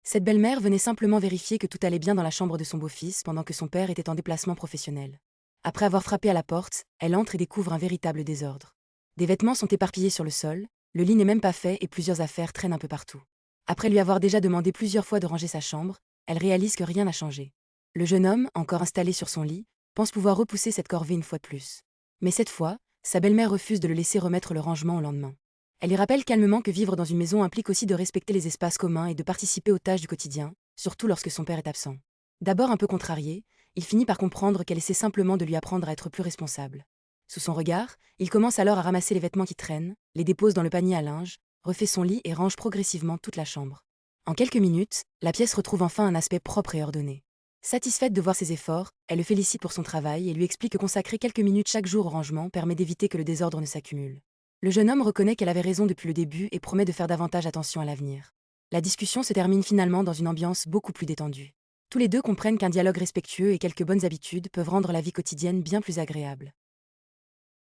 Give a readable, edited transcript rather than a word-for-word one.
Cette belle-mère venait simplement vérifier que tout allait bien dans la chambre de son beau-fils pendant que son père était en déplacement professionnel. Après avoir frappé à la porte, elle entre et découvre un véritable désordre. Des vêtements sont éparpillés sur le sol, le lit n'est même pas fait et plusieurs affaires traînent un peu partout. Après lui avoir déjà demandé plusieurs fois de ranger sa chambre, elle réalise que rien n'a changé. Le jeune homme, encore installé sur son lit, pense pouvoir repousser cette corvée une fois de plus. Mais cette fois, sa belle-mère refuse de le laisser remettre le rangement au lendemain. Elle lui rappelle calmement que vivre dans une maison implique aussi de respecter les espaces communs et de participer aux tâches du quotidien, surtout lorsque son père est absent. D'abord un peu contrarié, il finit par comprendre qu'elle essaie simplement de lui apprendre à être plus responsable. Sous son regard, il commence alors à ramasser les vêtements qui traînent, les dépose dans le panier à linge, refait son lit et range progressivement toute la chambre. En quelques minutes, la pièce retrouve enfin un aspect propre et ordonné. Satisfaite de voir ses efforts, elle le félicite pour son travail et lui explique que consacrer quelques minutes chaque jour au rangement permet d'éviter que le désordre ne s'accumule. Le jeune homme reconnaît qu'elle avait raison depuis le début et promet de faire davantage attention à l'avenir. La discussion se termine finalement dans une ambiance beaucoup plus détendue. Tous les deux comprennent qu'un dialogue respectueux et quelques bonnes habitudes peuvent rendre la vie quotidienne bien plus agréable.